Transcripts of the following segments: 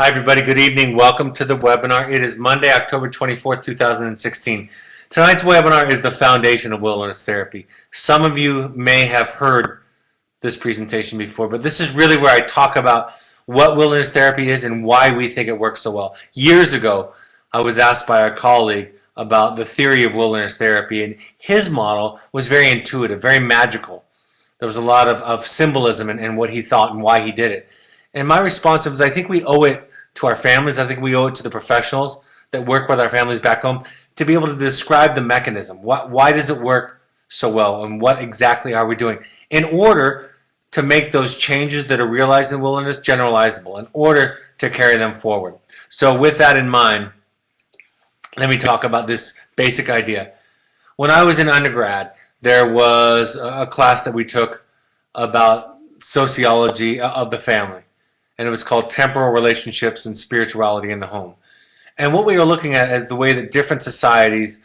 Hi, everybody. Good evening. Welcome to the webinar. It is Monday, October 24th, 2016. Tonight's webinar is the foundation of wilderness therapy. Some of you may have heard this presentation before, but this is really where I talk about what wilderness therapy is and why we think it works so well. Years ago, I was asked by a colleague about the theory of wilderness therapy, and his model was very intuitive, very magical. There was a lot of symbolism in what he thought and why he did it. And my response was, I think we owe it to our families. I think we owe it to the professionals that work with our families back home to be able to describe the mechanism. Why does it work so well, and what exactly are we doing in order to make those changes that are realized in wilderness generalizable, in order to carry them forward. So with that in mind, let me talk about this basic idea. When I was in undergrad, there was a class that we took about sociology of the family, and it was called Temporal Relationships and Spirituality in the Home. And what we were looking at is the way that different societies,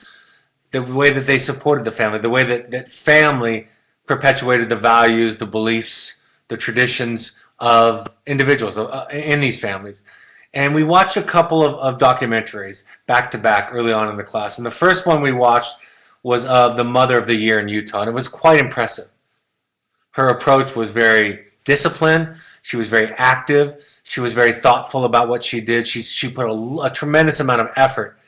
the way that they supported the family, the way that family perpetuated the values, the beliefs, the traditions of individuals in these families. And we watched a couple of documentaries back to back early on in the class. And the first one we watched was of the Mother of the Year in Utah, and it was quite impressive. Her approach was very disciplined. She was very active. She was very thoughtful about what she did. She put a tremendous amount of effort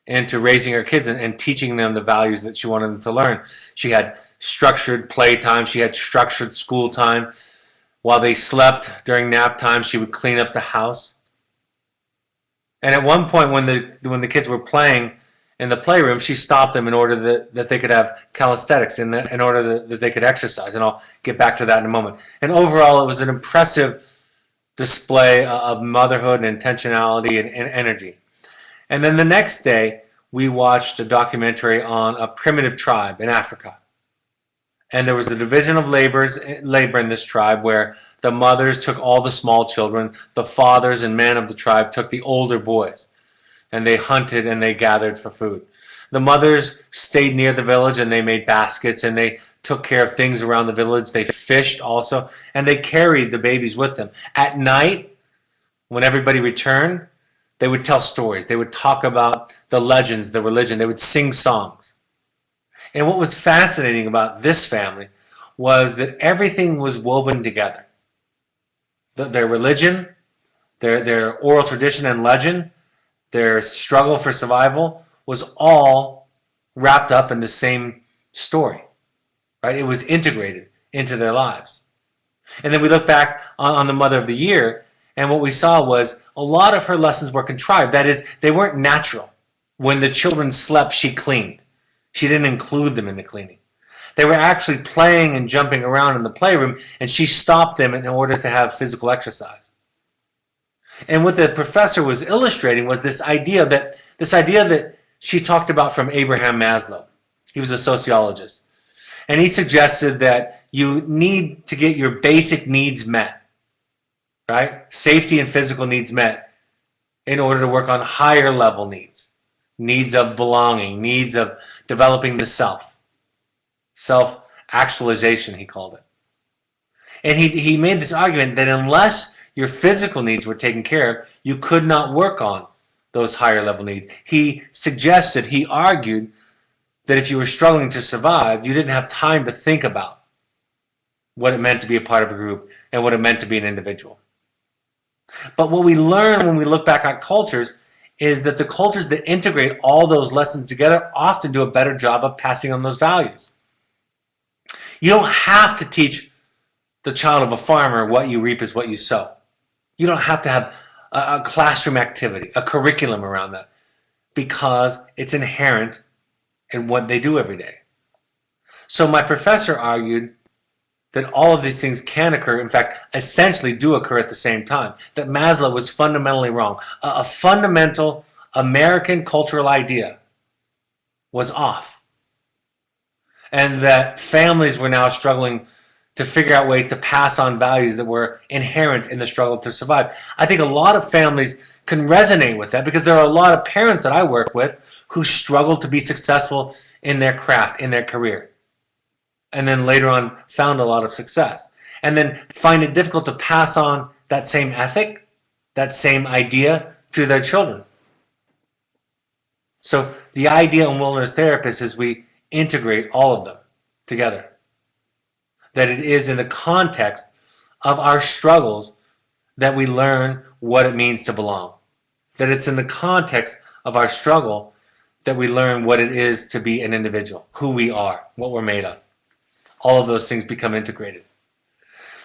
into raising her kids and teaching them the values that she wanted them to learn. She had structured play time. She had structured school time. While they slept during nap time, she would clean up the house. And at one point, when the kids were playing in the playroom, she stopped them in order that they could have calisthenics, in order that they could exercise. And I'll get back to that in a moment. And overall, it was an impressive display of motherhood and intentionality and energy. And then the next day, we watched a documentary on a primitive tribe in Africa. And there was a division of labor in this tribe where the mothers took all the small children, the fathers and men of the tribe took the older boys, and they hunted and they gathered for food. The mothers stayed near the village and they made baskets and they took care of things around the village. They fished also, and they carried the babies with them. At night, when everybody returned, they would tell stories. They would talk about the legends, the religion. They would sing songs. And what was fascinating about this family was that everything was woven together. Their religion, their oral tradition and legend, their struggle for survival was all wrapped up in the same story. Right? It was integrated into their lives. And then we look back on the Mother of the Year, and what we saw was a lot of her lessons were contrived. That is, they weren't natural. When the children slept, she cleaned. She didn't include them in the cleaning. They were actually playing and jumping around in the playroom, and she stopped them in order to have physical exercise. And what the professor was illustrating was this idea that she talked about from Abraham Maslow. He was a sociologist. And he suggested that you need to get your basic needs met, right? Safety and physical needs met in order to work on higher level needs. Needs of belonging, needs of developing the self. Self-actualization, he called it. And he made this argument that unless your physical needs were taken care of, you could not work on those higher level needs. He argued that if you were struggling to survive, you didn't have time to think about what it meant to be a part of a group and what it meant to be an individual. But what we learn when we look back at cultures is that the cultures that integrate all those lessons together often do a better job of passing on those values. You don't have to teach the child of a farmer what you reap is what you sow. You don't have to have a classroom activity, a curriculum around that, because it's inherent in what they do every day. So my professor argued that all of these things can occur, in fact, essentially do occur at the same time, that Maslow was fundamentally wrong. A fundamental American cultural idea was off. And that families were now struggling to figure out ways to pass on values that were inherent in the struggle to survive. I think a lot of families can resonate with that because there are a lot of parents that I work with who struggle to be successful in their craft, in their career, and then later on found a lot of success, and then find it difficult to pass on that same ethic that same idea to their children. So the idea in wilderness therapists is we integrate all of them together. That it is in the context of our struggles that we learn what it means to belong. That it's in the context of our struggle that we learn what it is to be an individual, who we are, what we're made of. All of those things become integrated.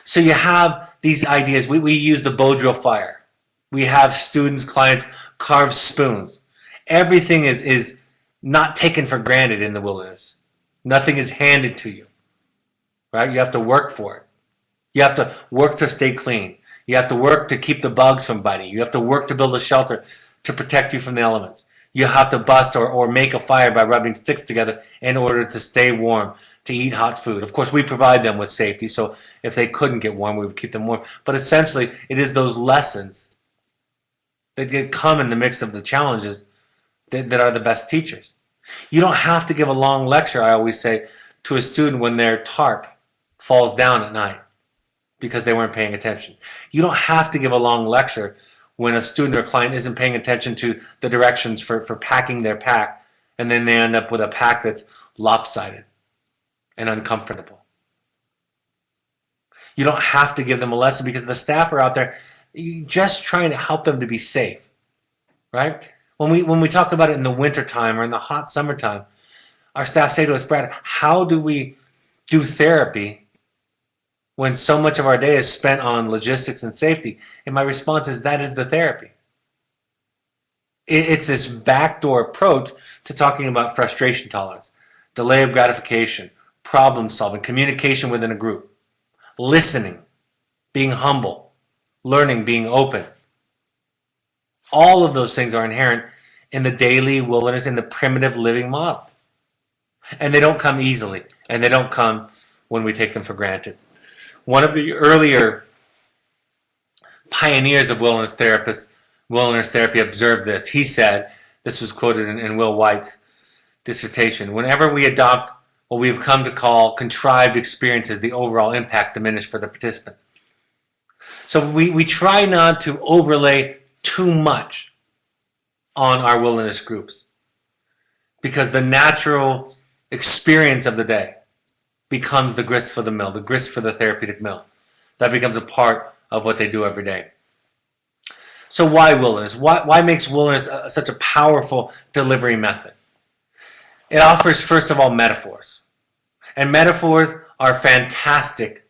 So you have these ideas. We use the bow drill fire. We have students, clients carve spoons. Everything is not taken for granted in the wilderness. Nothing is handed to you, right? You have to work for it. You have to work to stay clean. You have to work to keep the bugs from biting. You have to work to build a shelter to protect you from the elements. You have to bust or make a fire by rubbing sticks together in order to stay warm, to eat hot food. Of course, we provide them with safety, so if they couldn't get warm, we would keep them warm. But essentially, it is those lessons that come in the mix of the challenges that are the best teachers. You don't have to give a long lecture, I always say, to a student when their tarp falls down at night because they weren't paying attention. You don't have to give a long lecture when a student or client isn't paying attention to the directions for packing their pack, and then they end up with a pack that's lopsided and uncomfortable. You don't have to give them a lesson because the staff are out there just trying to help them to be safe, right? When we talk about it in the wintertime or in the hot summertime, our staff say to us, Brad, how do we do therapy when so much of our day is spent on logistics and safety? And my response is that is the therapy. It's this backdoor approach to talking about frustration tolerance, delay of gratification, problem solving, communication within a group, listening, being humble, learning, being open. All of those things are inherent in the daily wilderness, in the primitive living model. And they don't come easily, and they don't come when we take them for granted. One of the earlier pioneers of wilderness therapy observed this. He said, this was quoted in Will White's dissertation, whenever we adopt what we've come to call contrived experiences, the overall impact diminished for the participant. So we try not to overlay too much on our wilderness groups because the natural experience of the day becomes the grist for the mill, the grist for the therapeutic mill. That becomes a part of what they do every day. So why wilderness? Why makes wilderness such a powerful delivery method? It offers, first of all, metaphors. And metaphors are fantastic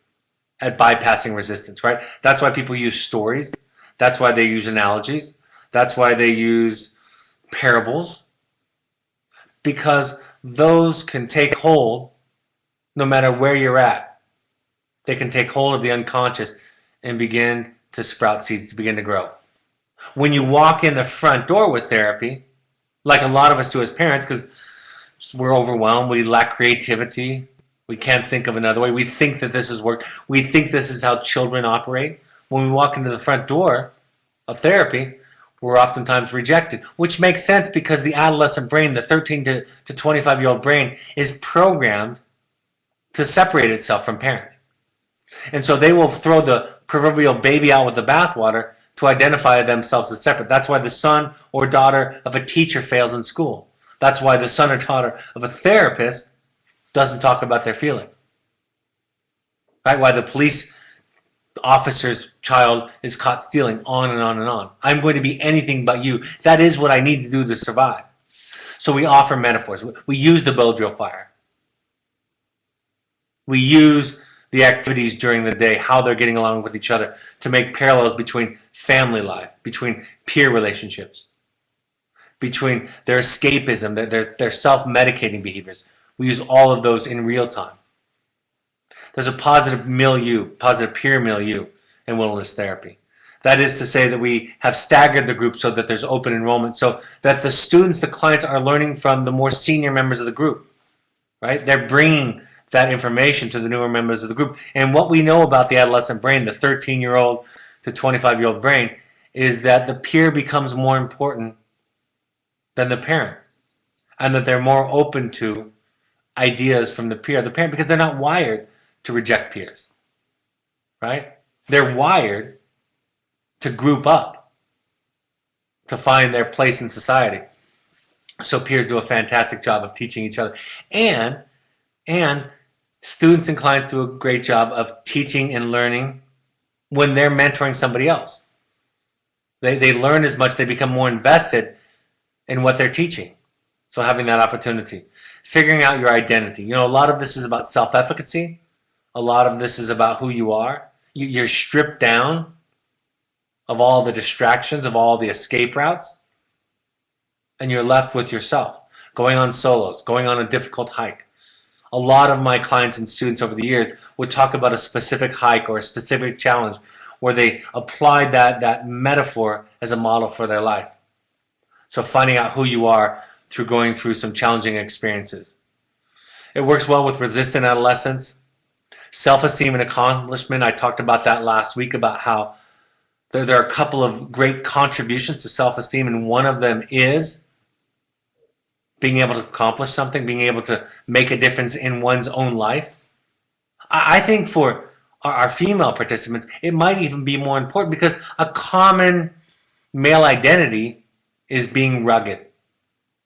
at bypassing resistance, right? That's why people use stories. That's why they use analogies. That's why they use parables. Because those can take hold no matter where you're at. They can take hold of the unconscious and begin to sprout seeds, to begin to grow. When you walk in the front door with therapy, like a lot of us do as parents, because we're overwhelmed, we lack creativity, we can't think of another way, we think that this is work, we think this is how children operate. When we walk into the front door of therapy, we're oftentimes rejected, which makes sense because the adolescent brain, the 13 to 25-year-old brain, is programmed to separate itself from parents. And so they will throw the proverbial baby out with the bathwater to identify themselves as separate. That's why the son or daughter of a teacher fails in school. That's why the son or daughter of a therapist doesn't talk about their feelings. Right? Why the police officer's child is caught stealing, on and on and on. I'm going to be anything but you. That is what I need to do to survive. So we offer metaphors. We use the bow drill fire. We use the activities during the day, how they're getting along with each other, to make parallels between family life, between peer relationships, between their escapism, their self-medicating behaviors. We use all of those in real time. There's a positive milieu, positive peer milieu in wilderness therapy. That is to say that we have staggered the group so that there's open enrollment, so that the students, the clients, are learning from the more senior members of the group. Right? They're bringing that information to the newer members of the group. And what we know about the adolescent brain, the 13-year-old to 25-year-old brain, is that the peer becomes more important than the parent, and that they're more open to ideas from the parent, because they're not wired to reject peers, right? They're wired to group up to find their place in society. So peers do a fantastic job of teaching each other. And students and clients do a great job of teaching and learning when they're mentoring somebody else. They learn as much, they become more invested in what they're teaching. So having that opportunity. Figuring out your identity. A lot of this is about self-efficacy. A lot of this is about who you are. You're stripped down of all the distractions, of all the escape routes, and you're left with yourself, going on solos, going on a difficult hike. A lot of my clients and students over the years would talk about a specific hike or a specific challenge where they applied that metaphor as a model for their life. So finding out who you are through going through some challenging experiences. It works well with resistant adolescents. Self-esteem and accomplishment, I talked about that last week, about how there are a couple of great contributions to self-esteem, and one of them is being able to accomplish something, being able to make a difference in one's own life. I think for our female participants, it might even be more important because a common male identity is being rugged,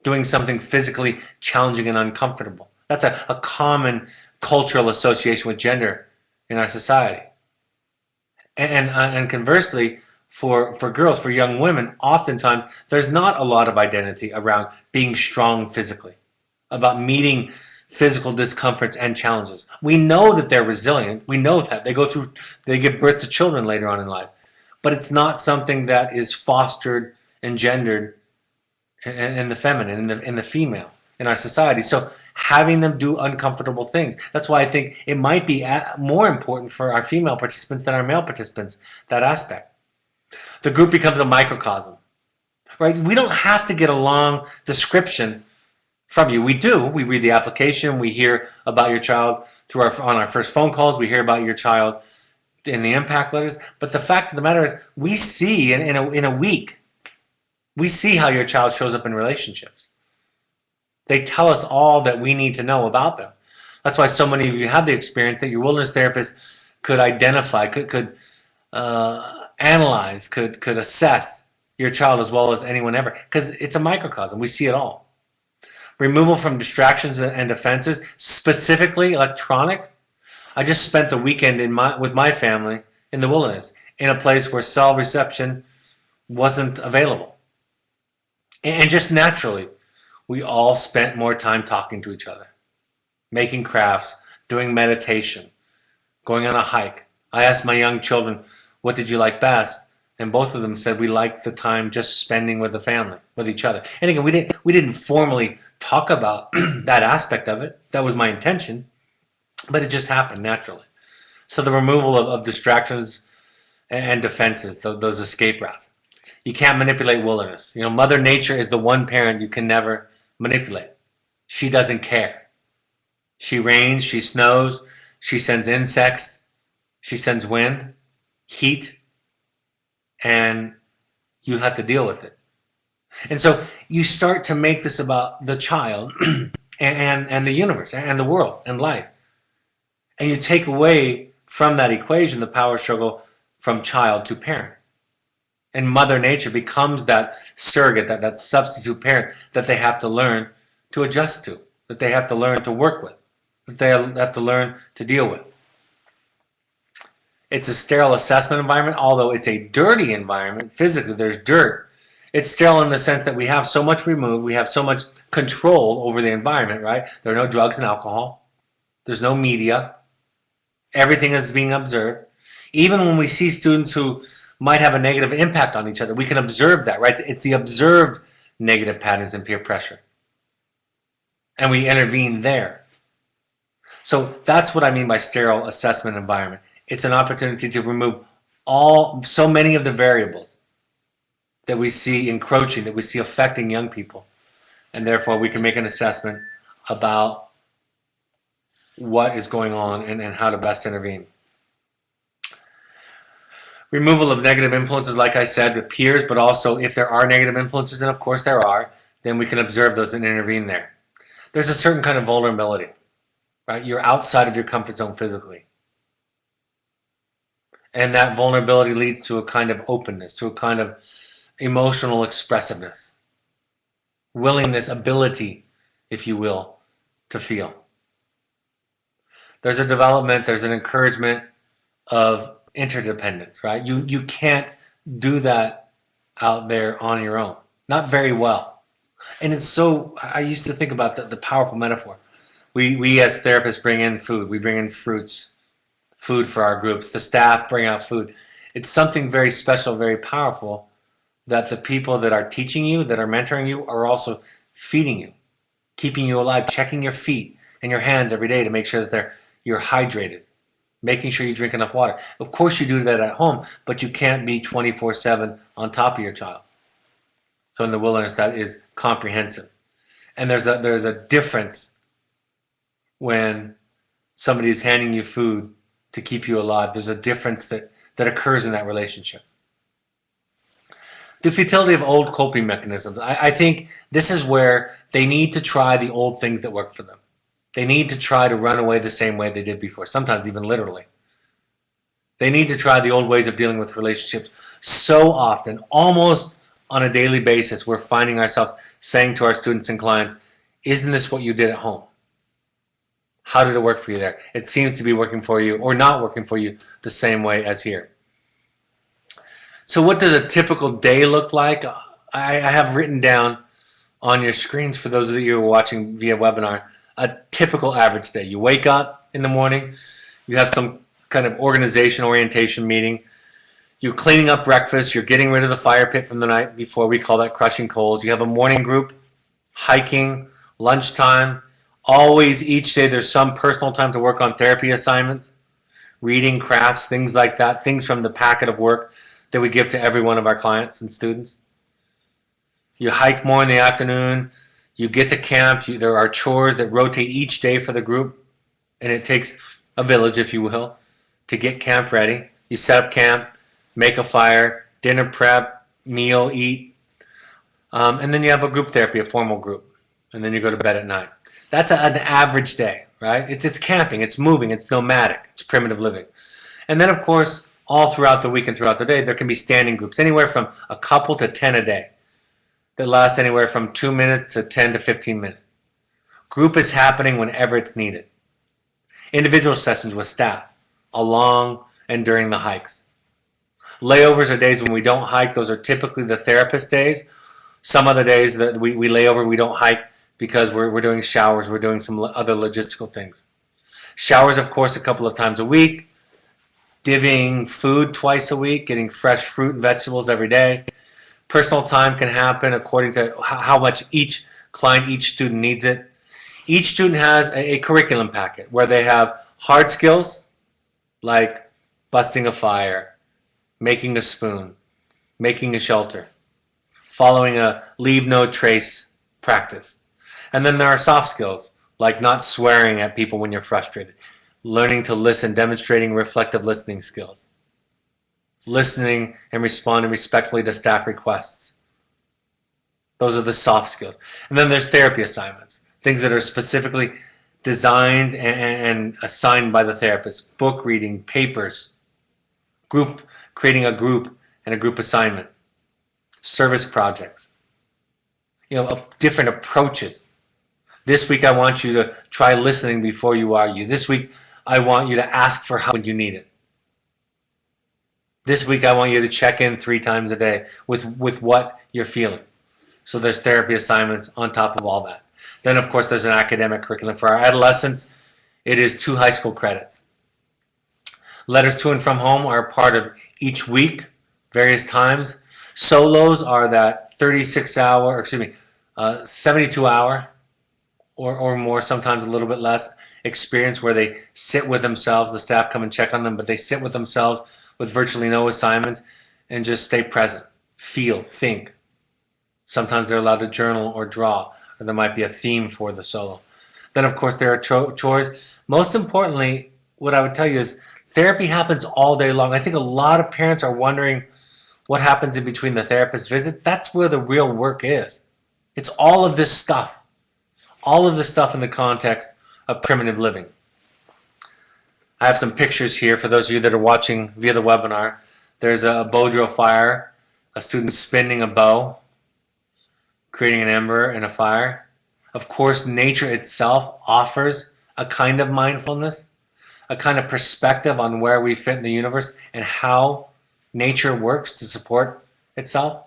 doing something physically challenging and uncomfortable. That's a common cultural association with gender in our society. And conversely, for girls, for young women, oftentimes there's not a lot of identity around being strong physically, about meeting physical discomforts and challenges. We know that they're resilient. We know that they give birth to children later on in life, but it's not something that is fostered and gendered in the feminine, in the female, in our society. So having them do uncomfortable things. That's why I think it might be more important for our female participants than our male participants, that aspect. The group becomes a microcosm, right? We don't have to get a long description from you. We do. We read the application. We hear about your child on our first phone calls. We hear about your child in the impact letters. But the fact of the matter is, we see in a week, we see how your child shows up in relationships. They tell us all that we need to know about them. That's why so many of you have the experience that your wilderness therapist could identify, could analyze, could assess your child as well as anyone ever, because it's a microcosm. We see it all. Removal from distractions and defenses, specifically electronic. I just spent the weekend with my family in the wilderness, in a place where cell reception wasn't available. And just naturally, we all spent more time talking to each other, making crafts, doing meditation, going on a hike. I asked my young children, what did you like best? And both of them said we liked the time just spending with the family, with each other. And again, we didn't formally talk about that aspect of it. That was my intention, but it just happened naturally. So the removal of distractions and defenses, those escape routes. You can't manipulate wilderness. Mother Nature is the one parent you can never manipulate. She doesn't care. She rains, she snows, she sends insects, she sends wind, heat, and you have to deal with it. And so you start to make this about the child and the universe and the world and life. And you take away from that equation the power struggle from child to parent. And Mother Nature becomes that surrogate, that substitute parent that they have to learn to adjust to, that they have to learn to work with, that they have to learn to deal with. It's a sterile assessment environment, although it's a dirty environment. Physically, there's dirt. It's sterile in the sense that we have so much removed, we have so much control over the environment, right? There are no drugs and alcohol. There's no media. Everything is being observed. Even when we see students who might have a negative impact on each other, we can observe that, right? It's the observed negative patterns and peer pressure. And we intervene there. So that's what I mean by sterile assessment environment. It's an opportunity to remove so many of the variables that we see encroaching, that we see affecting young people. And therefore we can make an assessment about what is going on and how to best intervene. Removal of negative influences, like I said, to peers, but also if there are negative influences, and of course there are, then we can observe those and intervene there. There's a certain kind of vulnerability, right? You're outside of your comfort zone physically. And that vulnerability leads to a kind of openness, to a kind of emotional expressiveness, willingness, ability, if you will, to feel. There's a development, there's an encouragement of interdependence, right? You can't do that out there on your own. Not very well. And it's so, I used to think about the powerful metaphor. We as therapists bring in food. We bring in fruits, food for our groups. The staff bring out food. It's something very special, very powerful that the people that are teaching you, that are mentoring you, are also feeding you, keeping you alive, checking your feet and your hands every day to make sure that you're hydrated, making sure you drink enough water. Of course you do that at home, but you can't be 24/7 on top of your child. So in the wilderness, that is comprehensive. And there's a difference when somebody is handing you food to keep you alive. There's a difference that occurs in that relationship. The futility of old coping mechanisms. I think this is where they need to try the old things that work for them. They need to try to run away the same way they did before, sometimes even literally. They need to try the old ways of dealing with relationships. So often, almost on a daily basis, we're finding ourselves saying to our students and clients, isn't this what you did at home? How did it work for you there? It seems to be working for you or not working for you the same way as here. So what does a typical day look like? I have written down on your screens, for those of you who are watching via webinar, a typical average day. You wake up in the morning, you have some kind of organization orientation meeting, you're cleaning up breakfast, you're getting rid of the fire pit from the night before, we call that crushing coals. You have a morning group, hiking, lunchtime. Always, each day, there's some personal time to work on therapy assignments, reading, crafts, things like that, things from the packet of work that we give to every one of our clients and students. You hike more in the afternoon, you get to camp, there are chores that rotate each day for the group, and it takes a village, if you will, to get camp ready. You set up camp, make a fire, dinner prep, meal, eat, and then you have a group therapy, a formal group, and then you go to bed at night. That's an average day, right? It's camping, it's moving, it's nomadic, it's primitive living. And then, of course, all throughout the week and throughout the day, there can be standing groups, anywhere from a couple to 10 a day, that last anywhere from 2 minutes to 10 to 15 minutes. Group is happening whenever it's needed. Individual sessions with staff, along and during the hikes. Layovers are days when we don't hike. Those are typically the therapist days. Some other days that we lay over, we don't hike because we're doing showers, we're doing some other logistical things. Showers, of course, a couple of times a week. Divvying food twice a week, getting fresh fruit and vegetables every day. Personal time can happen according to how much each client, each student needs it. Each student has a curriculum packet where they have hard skills like busting a fire, making a spoon, making a shelter, following a leave no trace practice. And then there are soft skills like not swearing at people when you're frustrated, learning to listen, demonstrating reflective listening skills, listening and responding respectfully to staff requests. Those are the soft skills. And then there's therapy assignments, things that are specifically designed and assigned by the therapist. Book reading, papers, creating a group and a group assignment, service projects, different approaches. This week I want you to try listening before you argue. This week I want you to ask for help when you need it. This week I want you to check in 3 times a day with what you're feeling. So there's therapy assignments on top of all that. Then, of course, there's an academic curriculum. For our adolescents, it is 2 high school credits. Letters to and from home are a part of each week, various times. Solos are that 72 hour or more, sometimes a little bit less, experience where they sit with themselves. The staff come and check on them, but they sit with themselves with virtually no assignments and just stay present, feel, think. Sometimes they're allowed to journal or draw, or there might be a theme for the solo. Then, of course, there are chores. Most importantly, what I would tell you is therapy happens all day long. I think a lot of parents are wondering what happens in between the therapist visits. That's where the real work is. It's all of this stuff. All of this stuff in the context of primitive living. I have some pictures here for those of you that are watching via the webinar. There's a Bodro fire a student spinning a bow, creating an ember in a fire. Of course, nature itself offers a kind of mindfulness, a kind of perspective on where we fit in the universe and how nature works to support itself.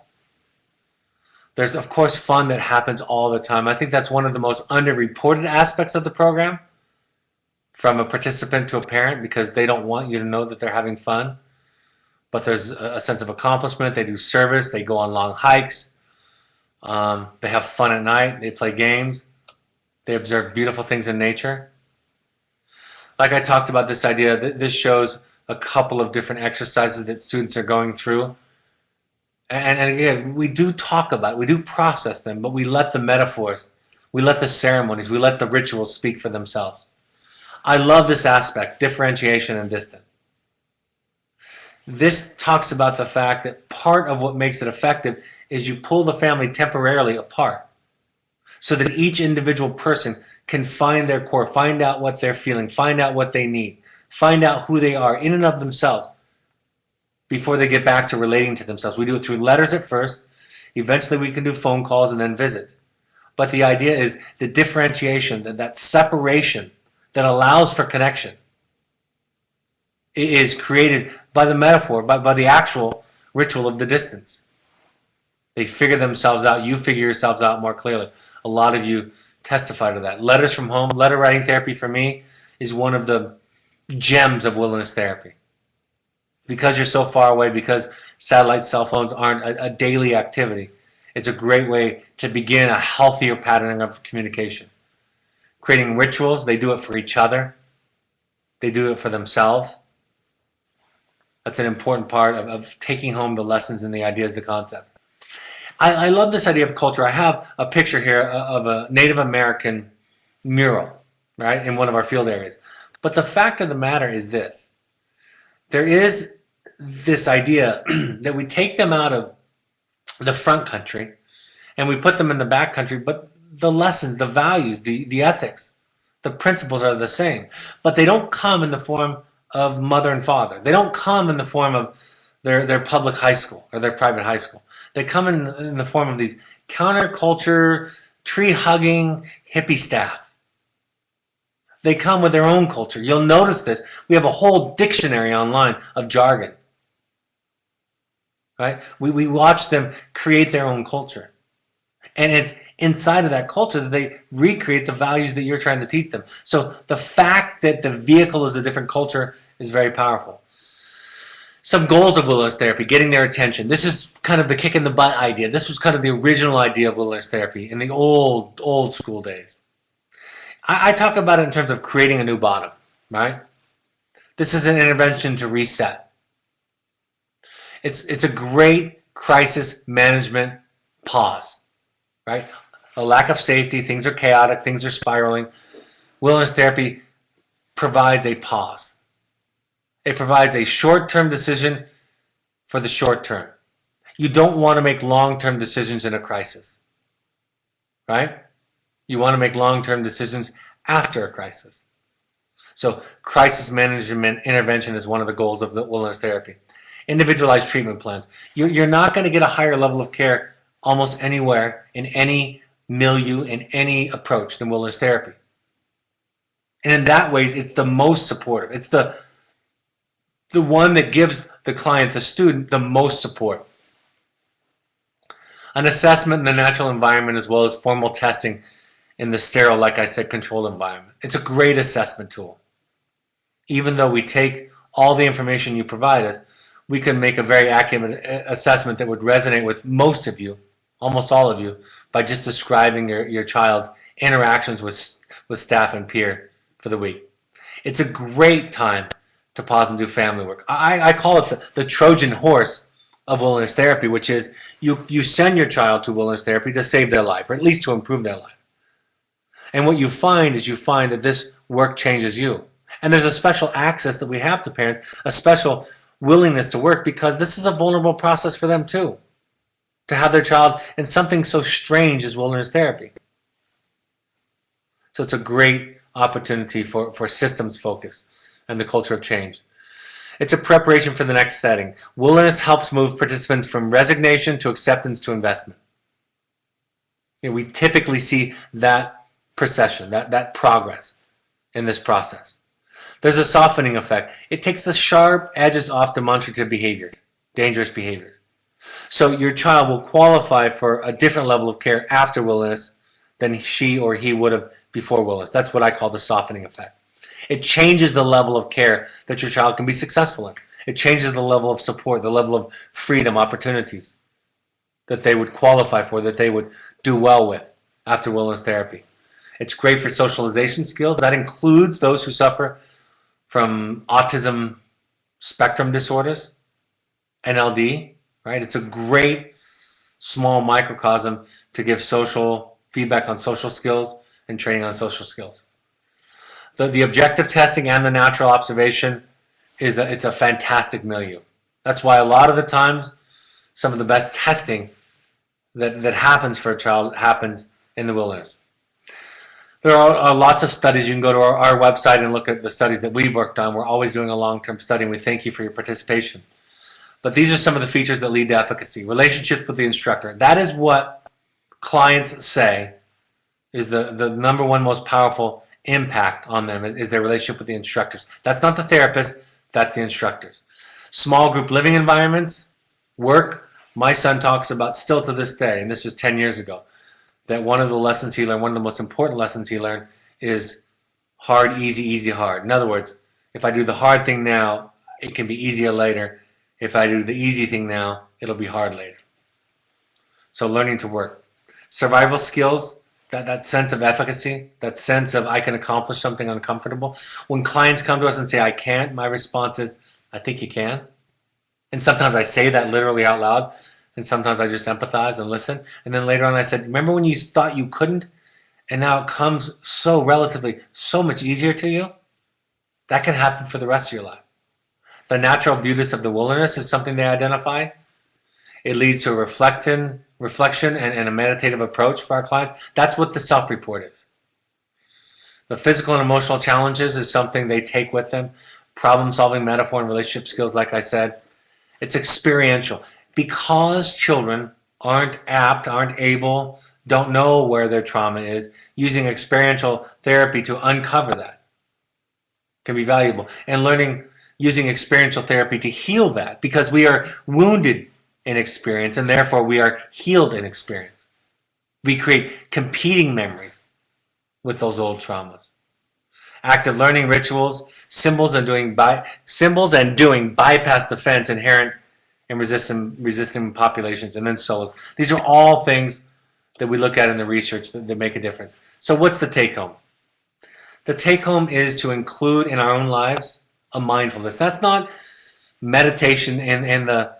There's, of course, fun that happens all the time. I think that's one of the most underreported aspects of the program from a participant to a parent because they don't want you to know that they're having fun. But there's a sense of accomplishment. They do service. They go on long hikes. They have fun at night. They play games. They observe beautiful things in nature. Like I talked about this idea, this shows a couple of different exercises that students are going through. And again, we do talk about it, we do process them, but we let the metaphors, we let the ceremonies, we let the rituals speak for themselves. I love this aspect, differentiation and distance. This talks about the fact that part of what makes it effective is you pull the family temporarily apart so that each individual person can find their core, find out what they're feeling, find out what they need, find out who they are in and of themselves before they get back to relating to themselves. We do it through letters at first. Eventually we can do phone calls and then visits. But the idea is the differentiation, that separation that allows for connection is created by the metaphor, by the actual ritual of the distance. They figure themselves out. You figure yourselves out more clearly. A lot of you testify to that. Letters from home, letter writing therapy for me is one of the gems of wilderness therapy. Because you're so far away, because satellite cell phones aren't a daily activity, it's a great way to begin a healthier pattern of communication. Creating rituals, they do it for each other. They do it for themselves. That's an important part of taking home the lessons and the ideas, the concepts. I love this idea of culture. I have a picture here of a Native American mural, right, in one of our field areas. But the fact of the matter is this. There is this idea that we take them out of the front country and we put them in the back country, but the lessons, the values, the ethics, the principles are the same. But they don't come in the form of mother and father. They don't come in the form of their public high school or their private high school. They come in the form of these counterculture, tree-hugging hippie staff. They come with their own culture. You'll notice this. We have a whole dictionary online of jargon. Right? We watch them create their own culture. And it's inside of that culture that they recreate the values that you're trying to teach them. So the fact that the vehicle is a different culture is very powerful. Some goals of wilderness therapy, getting their attention. This is kind of the kick in the butt idea. This was kind of the original idea of wilderness therapy in the old school days. I talk about it in terms of creating a new bottom, right? This is an intervention to reset. It's a great crisis management pause, right? A lack of safety, things are chaotic, things are spiraling. Wilderness therapy provides a pause. It provides a short-term decision for the short term. You don't want to make long-term decisions in a crisis, right? You want to make long-term decisions after a crisis. So crisis management intervention is one of the goals of the wilderness therapy. Individualized treatment plans. You're not going to get a higher level of care almost anywhere in any milieu, in any approach than wilderness therapy. And in that way, it's the most supportive. It's the one that gives the client, the student, the most support. An assessment in the natural environment as well as formal testing in the sterile, like I said, controlled environment. It's a great assessment tool. Even though we take all the information you provide us, we can make a very accurate assessment that would resonate with most of you, almost all of you, by just describing your child's interactions with staff and peer for the week. It's a great time to pause and do family work. I call it the Trojan horse of wilderness therapy, which is you send your child to wilderness therapy to save their life, or at least to improve their life. And what you find is that this work changes you. And there's a special access that we have to parents, a special willingness to work, because this is a vulnerable process for them too, to have their child in something so strange as wilderness therapy. So it's a great opportunity for systems focus and the culture of change. It's a preparation for the next setting. Wilderness helps move participants from resignation to acceptance to investment. We typically see that procession, that progress in this process. There's a softening effect. It takes the sharp edges off demonstrative behaviors, dangerous behaviors. So your child will qualify for a different level of care after wilderness than she or he would have before wilderness. That's what I call the softening effect. It changes the level of care that your child can be successful in. It changes the level of support, the level of freedom, opportunities that they would qualify for, that they would do well with after wilderness therapy. It's great for socialization skills. That includes those who suffer from autism spectrum disorders, NLD, right? It's a great small microcosm to give social feedback on social skills and training on social skills. The objective testing and the natural observation it's a fantastic milieu. That's why a lot of the times some of the best testing that happens for a child happens in the wilderness. There are lots of studies. You can go to our website and look at the studies that we've worked on. We're always doing a long-term study, and we thank you for your participation. But these are some of the features that lead to efficacy. Relationships with the instructor. That is what clients say is the number one most powerful impact on them is their relationship with the instructors. That's not the therapist, that's the instructors. Small group living environments, work. My son talks about still to this day, and this was 10 years ago, that one of the lessons he learned, one of the most important lessons he learned is hard, easy, easy, hard. In other words, if I do the hard thing now, it can be easier later. If I do the easy thing now, it'll be hard later. So learning to work. Survival skills, that sense of efficacy, that sense of I can accomplish something uncomfortable. When clients come to us and say, I can't, my response is, I think you can. And sometimes I say that literally out loud. And sometimes I just empathize and listen. And then later on I said, remember when you thought you couldn't? And now it comes so relatively, so much easier to you? That can happen for the rest of your life. The natural beauties of the wilderness is something they identify. It leads to a reflection and a meditative approach for our clients. That's what the self-report is. The physical and emotional challenges is something they take with them. Problem-solving, metaphor, and relationship skills, like I said. It's experiential. Because children aren't able, don't know where their trauma is, using experiential therapy to uncover that can be valuable. And learning, using experiential therapy to heal that, because we are wounded in experience and therefore we are healed in experience. We create competing memories with those old traumas. Active learning rituals, symbols and doing bypass defense inherent in resistant populations, and then solos. These are all things that we look at in the research that make a difference. So what's the take home? The take home is to include in our own lives a mindfulness. That's not meditation in the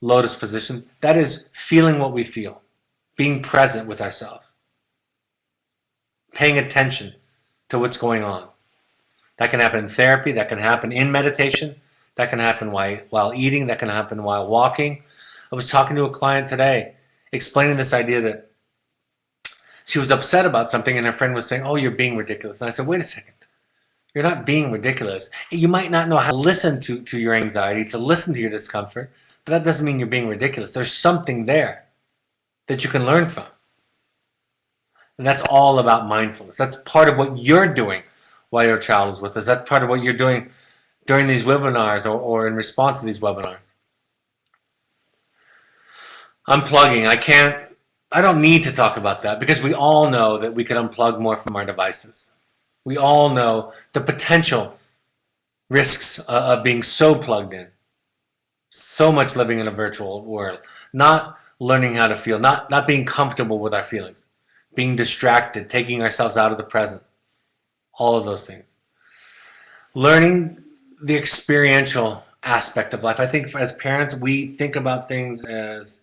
lotus position. That is feeling what we feel, being present with ourselves, paying attention to what's going on. That can happen in therapy, that can happen in meditation, that can happen while eating, that can happen while walking. I was talking to a client today explaining this idea that she was upset about something and her friend was saying, oh, you're being ridiculous. And I said, wait a second. You're not being ridiculous. You might not know how to listen to your anxiety, to listen to your discomfort, but that doesn't mean you're being ridiculous. There's something there that you can learn from. And that's all about mindfulness. That's part of what you're doing while your child is with us. That's part of what you're doing during these webinars or in response to these webinars. Unplugging. I don't need to talk about that because we all know that we can unplug more from our devices. We all know the potential risks of being so plugged in. So much living in a virtual world. Not learning how to feel. Not being comfortable with our feelings. Being distracted. Taking ourselves out of the present. All of those things. Learning the experiential aspect of life. I think as parents, we think about things as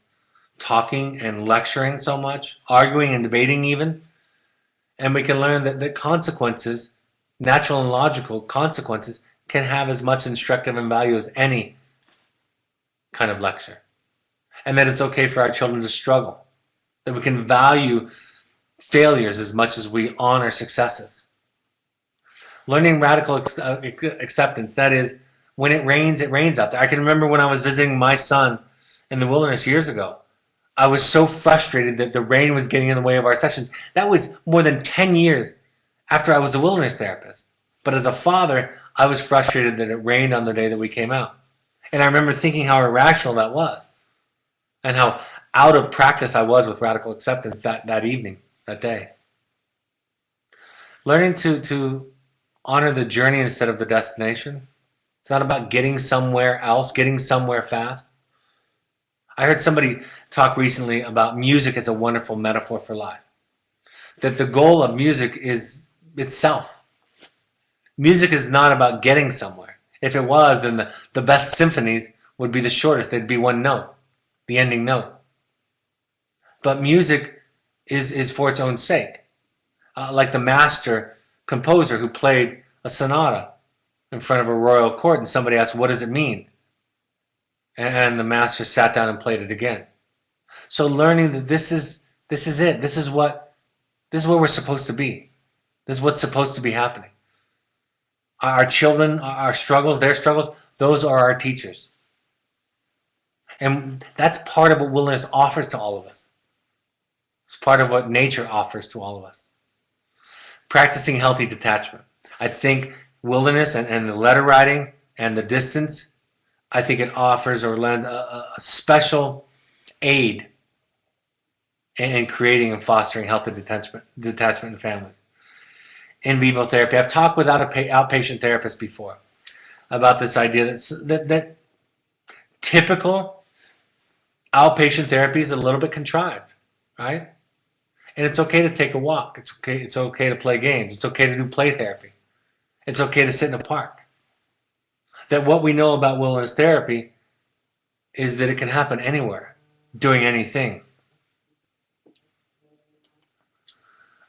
talking and lecturing so much. Arguing and debating even. And we can learn that the consequences, natural and logical consequences, can have as much instructive and value as any kind of lecture. And that it's okay for our children to struggle. That we can value failures as much as we honor successes. Learning radical acceptance, that is, When it rains out there. I can remember when I was visiting my son in the wilderness years ago. I was so frustrated that the rain was getting in the way of our sessions. That was more than 10 years after I was a wilderness therapist. But as a father, I was frustrated that it rained on the day that we came out. And I remember thinking how irrational that was and how out of practice I was with radical acceptance that evening, that day. Learning to honor the journey instead of the destination. It's not about getting somewhere else, getting somewhere fast. I heard somebody talk recently about music as a wonderful metaphor for life. That the goal of music is itself. Music is not about getting somewhere. If it was, then the best symphonies would be the shortest. They'd be one note, the ending note. But music is for its own sake. Like the master composer who played a sonata in front of a royal court, and somebody asked, "What does it mean?" And the master sat down and played it again. So learning that this is it. This is where we're supposed to be. This is what's supposed to be happening. Our children, our struggles, their struggles, those are our teachers. And that's part of what wilderness offers to all of us. It's part of what nature offers to all of us. Practicing healthy detachment. I think wilderness and the letter writing and the distance, I think it offers or lends a special aid in creating and fostering healthy detachment in families. In vivo therapy. I've talked with outpatient therapists before about this idea that typical outpatient therapy is a little bit contrived, right? And it's okay to take a walk. It's okay to play games. It's okay to do play therapy. It's okay to sit in a park. That what we know about wilderness therapy is that it can happen anywhere, doing anything.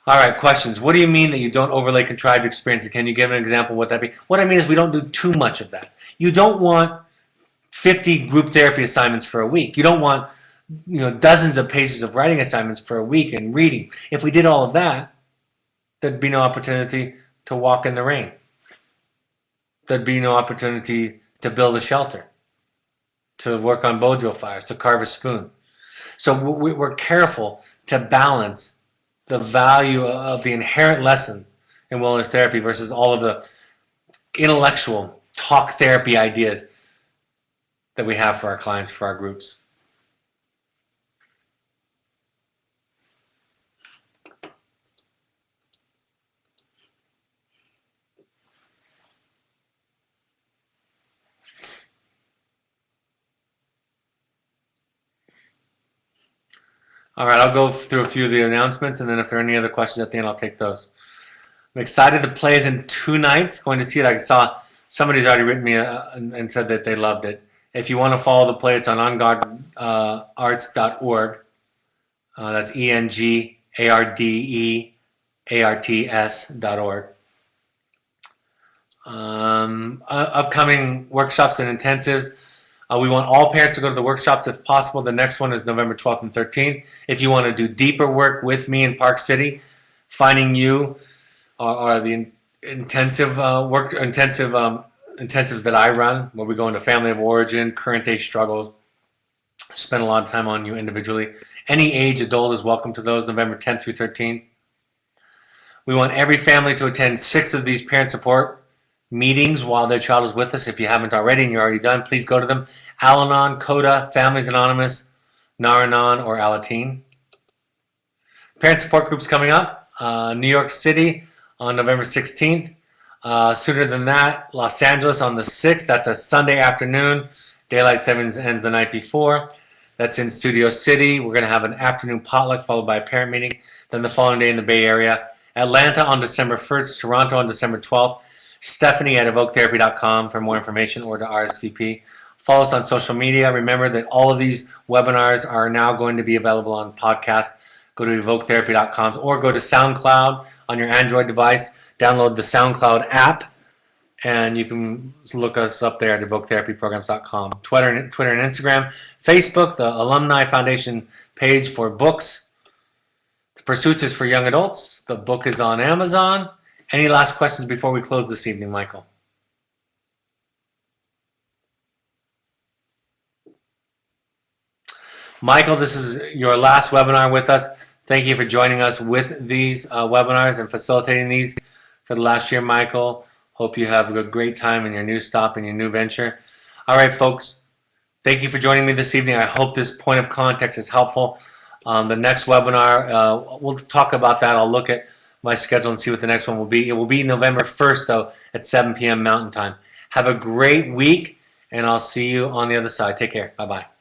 All right, questions. What do you mean that you don't overlay contrived experiences? Can you give an example of what that means? What I mean is we don't do too much of that. You don't want 50 group therapy assignments for a week. You don't want dozens of pages of writing assignments for a week and reading. If we did all of that, there'd be no opportunity to walk in the rain. There'd be no opportunity to build a shelter, to work on bojo fires, to carve a spoon. So we're careful to balance the value of the inherent lessons in wellness therapy versus all of the intellectual talk therapy ideas that we have for our clients, for our groups. All right, I'll go through a few of the announcements, and then if there are any other questions at the end, I'll take those. I'm excited. The play is in 2 nights. Going to see it. I saw somebody's already written me and said that they loved it. If you want to follow the play, it's on engardearts.org. That's engardearts.org. Upcoming workshops and intensives. We want all parents to go to the workshops if possible. The next one is November 12th and 13th. If you want to do deeper work with me in Park City, Finding You are the intensives that I run, where we go into family of origin, current day struggles, spend a lot of time on you individually. Any age adult is welcome to those, November 10th through 13th. We want every family to attend 6 of these parent support meetings while their child is with us. If you haven't already and you're already done, please go to them. Al-Anon, CODA, Families Anonymous, Nar-Anon, or Alateen. Parent support groups coming up. New York City on November 16th. Sooner than that, Los Angeles on the 6th. That's a Sunday afternoon. Daylight Savings ends the night before. That's in Studio City. We're going to have an afternoon potluck followed by a parent meeting. Then the following day in the Bay Area. Atlanta on December 1st. Toronto on December 12th. Stephanie at evoketherapy.com for more information or to RSVP. Follow us on social media. Remember that all of these webinars are now going to be available on podcast. Go to evoketherapy.com or go to SoundCloud on your Android device. Download the SoundCloud app, and you can look us up there at evoketherapyprograms.com. Twitter and Instagram. Facebook, the Alumni Foundation page for books. The Pursuits is for young adults. The book is on Amazon. Any last questions before we close this evening, Michael? Michael, this is your last webinar with us. Thank you for joining us with these webinars and facilitating these for the last year, Michael. Hope you have a great time in your new stop and your new venture. All right, folks. Thank you for joining me this evening. I hope this point of context is helpful. The next webinar, we'll talk about that. I'll look at my schedule and see what the next one will be. It will be November 1st, though, at 7 p.m. Mountain Time. Have a great week, and I'll see you on the other side. Take care. Bye-bye.